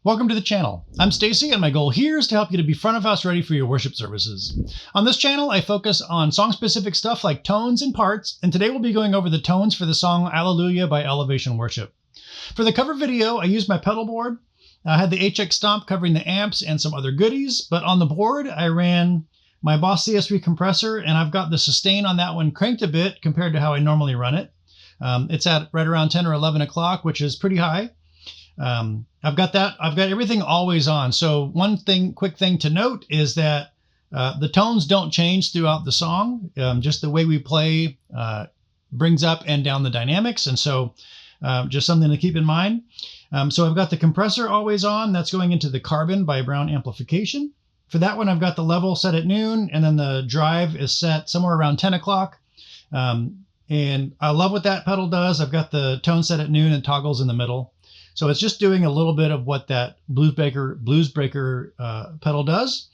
Welcome to the channel. I'm Stacy, and my goal here is to help you to be front of house ready for your worship services. On this channel, I focus on song-specific stuff like tones and parts, and today we'll be going over the tones for the song Alleluia by Elevation Worship. For the cover video, I used my pedal board. I had the HX Stomp covering the amps and some other goodies, but on the board, I ran my Boss CS3 compressor, and I've got the sustain on that one cranked a bit compared to how I normally run it. It's at right around 10 or 11 o'clock, which is pretty high. I've got everything always on. So one quick thing to note is that the tones don't change throughout the song. Just the way we play brings up and down the dynamics. And so just something to keep in mind. So I've got the compressor always on. That's going into the Carbon by Browne Amplification. For that one, I've got the level set at noon, and then the drive is set somewhere around 10 o'clock. And I love what that pedal does. I've got the tone set at noon and toggles in the middle. So it's just doing a little bit of what that Blues Breaker pedal does.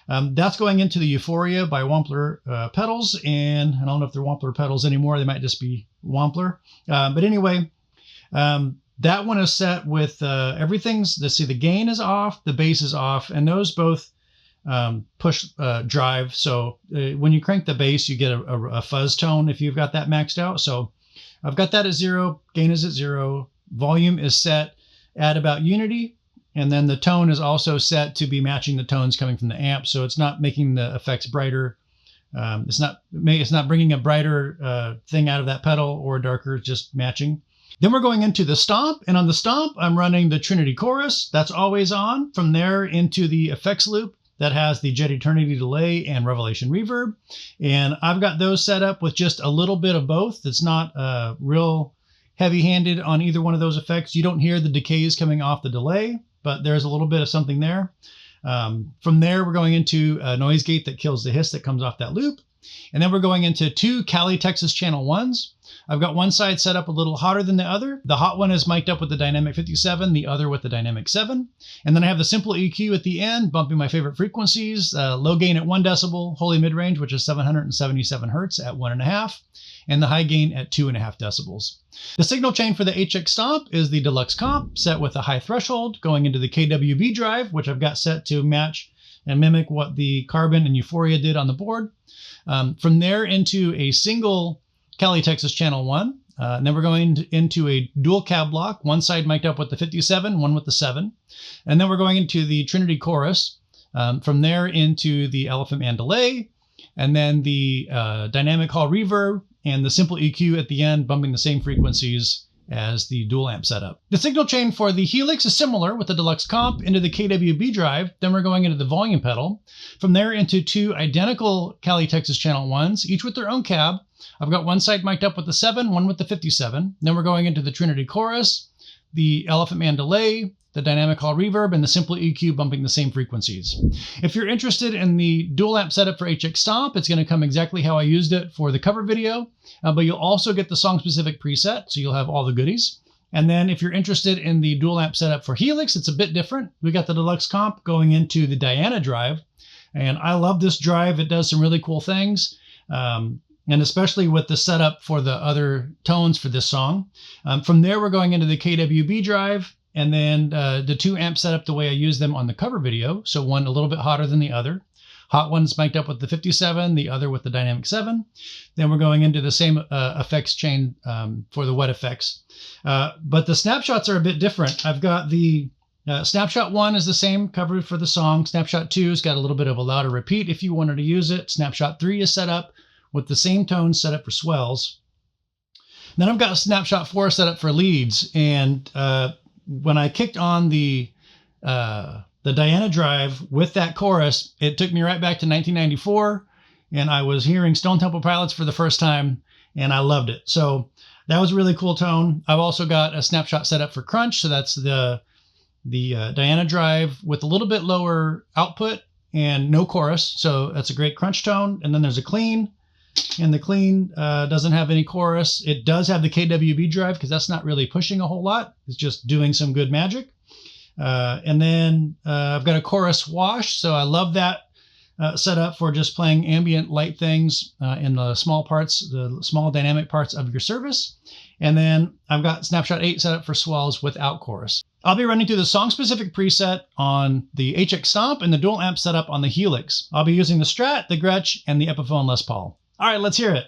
That's going into the Euphoria by Wampler pedals, and I don't know if they're Wampler pedals anymore. They might just be Wampler. But anyway, that one is set with everything's. Let's see, the gain is off, the bass is off, and those both push drive. So when you crank the bass, you get a fuzz tone if you've got that maxed out. So I've got that at 0, gain is at 0. Volume is set at about unity, and then the tone is also set to be matching the tones coming from the amp, so it's not making the effects brighter. It's not bringing a brighter thing out of that pedal or darker, just matching. Then we're going into the Stomp, and on the Stomp, I'm running the Trinity Chorus. That's always on. From there into the effects loop that has the Jet Eternity delay and Revelation reverb, and I've got those set up with just a little bit of both. It's not real heavy-handed on either one of those effects. You don't hear the decays coming off the delay, but there's a little bit of something there. From there, we're going into a noise gate that kills the hiss that comes off that loop. And then we're going into 2 Cali Texas channel 1s. I've got one side set up a little hotter than the other. The hot one is mic'd up with the Dynamic 57, the other with the Dynamic 7. And then I have the simple EQ at the end, bumping my favorite frequencies, low gain at 1 decibel, holy mid-range, which is 777 hertz at 1.5, and the high gain at 2.5 decibels. The signal chain for the HX Stomp is the Deluxe Comp, set with a high threshold, going into the KWB drive, which I've got set to match and mimic what the Carbon and Euphoria did on the board. From there into a single Cali Texas channel 1. And then we're going into a dual cab block, one side mic'd up with the 57, one with the 7. And then we're going into the Trinity Chorus. From there into the Elephant Man delay, and then the Dynamic Hall reverb, and the simple EQ at the end, bumping the same frequencies as the dual amp setup. The signal chain for the Helix is similar with the Deluxe Comp into the KWB drive. Then we're going into the volume pedal. From there into 2 identical Cali Texas channel 1s, each with their own cab. I've got one side mic'd up with the 7, one with the 57. Then we're going into the Trinity Chorus, the Elephant Man delay, the Dynamic Hall reverb, and the simple EQ bumping the same frequencies. If you're interested in the dual amp setup for HX Stomp, it's going to come exactly how I used it for the cover video, but you'll also get the song-specific preset, so you'll have all the goodies. And then if you're interested in the dual amp setup for Helix, it's a bit different. We got the Deluxe Comp going into the Diana drive, and I love this drive. It does some really cool things. And especially with the setup for the other tones for this song. From there, we're going into the KWB drive, and then the 2 amps set up the way I use them on the cover video. So one a little bit hotter than the other. Hot one's mic'd up with the 57, the other with the Dynamic 7. Then we're going into the same effects chain for the wet effects. But the snapshots are a bit different. I've got the Snapshot 1 is the same cover for the song. Snapshot 2 has got a little bit of a louder repeat if you wanted to use it. Snapshot 3 is set up with the same tone set up for swells. Then I've got a Snapshot 4 set up for leads. And when I kicked on the Diana drive with that chorus, it took me right back to 1994. And I was hearing Stone Temple Pilots for the first time, and I loved it. So that was a really cool tone. I've also got a Snapshot set up for crunch. So that's the Diana drive with a little bit lower output and no chorus. So that's a great crunch tone. And then there's a clean. And the clean doesn't have any chorus. It does have the KWB drive because that's not really pushing a whole lot. It's just doing some good magic. And then I've got a chorus wash. So I love that setup for just playing ambient light things in the small parts, the small dynamic parts of your service. And then I've got Snapshot 8 set up for swells without chorus. I'll be running through the song-specific preset on the HX Stomp and the dual amp setup on the Helix. I'll be using the Strat, the Gretsch, and the Epiphone Les Paul. All right, let's hear it.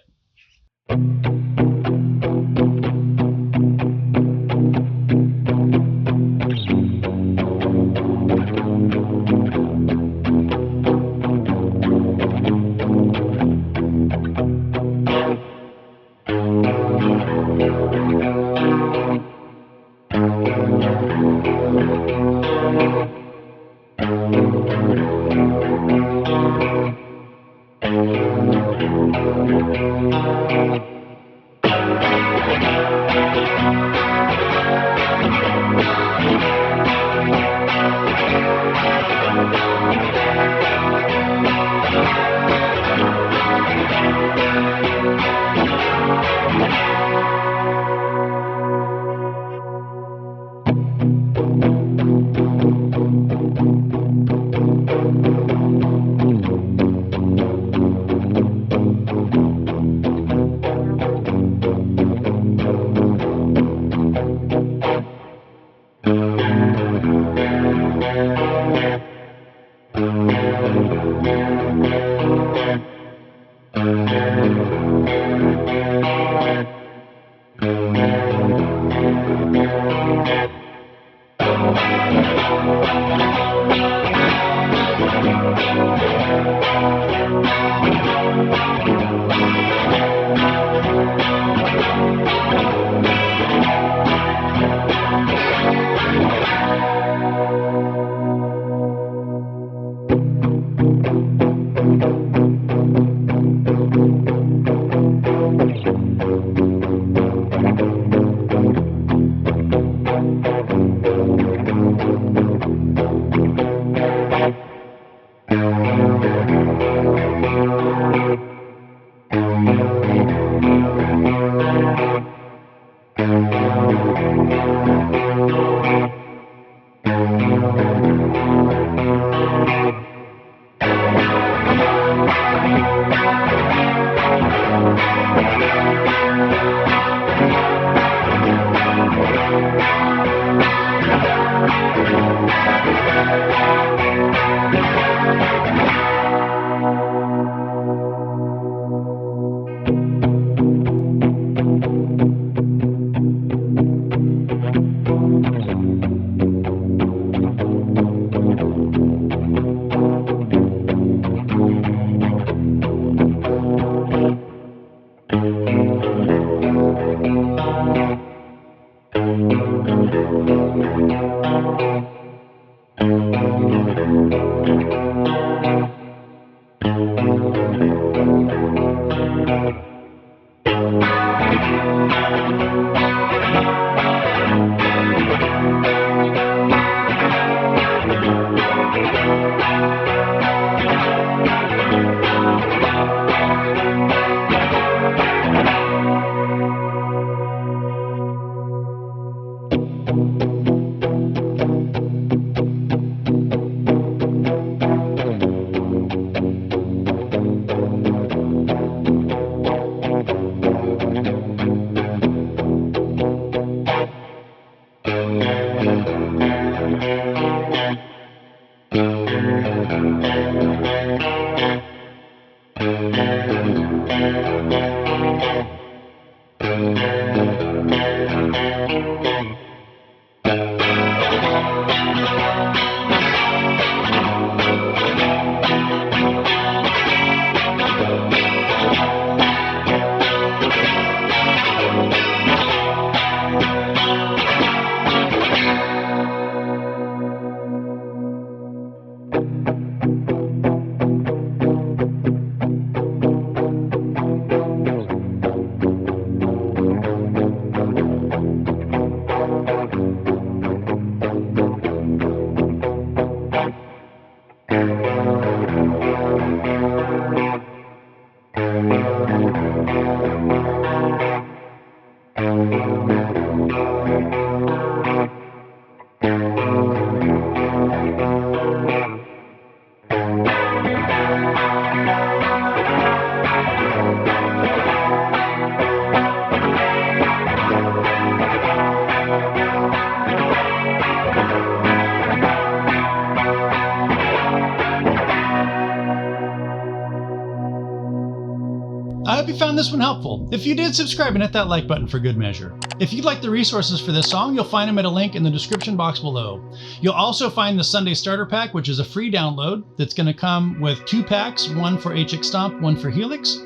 found this one helpful. If you did, subscribe and hit that like button for good measure. If you'd like the resources for this song, you'll find them at a link in the description box below. You'll also find the Sunday Starter Pack, which is a free download that's going to come with 2 packs, one for HX Stomp, one for Helix.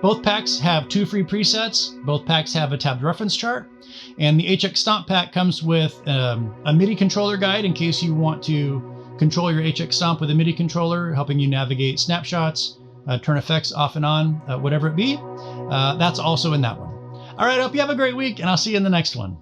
Both packs have 2 free presets. Both packs have a tabbed reference chart. And the HX Stomp pack comes with a MIDI controller guide in case you want to control your HX Stomp with a MIDI controller, helping you navigate snapshots, turn effects off and on, whatever it be. That's also in that one. All right, I hope you have a great week, and I'll see you in the next one.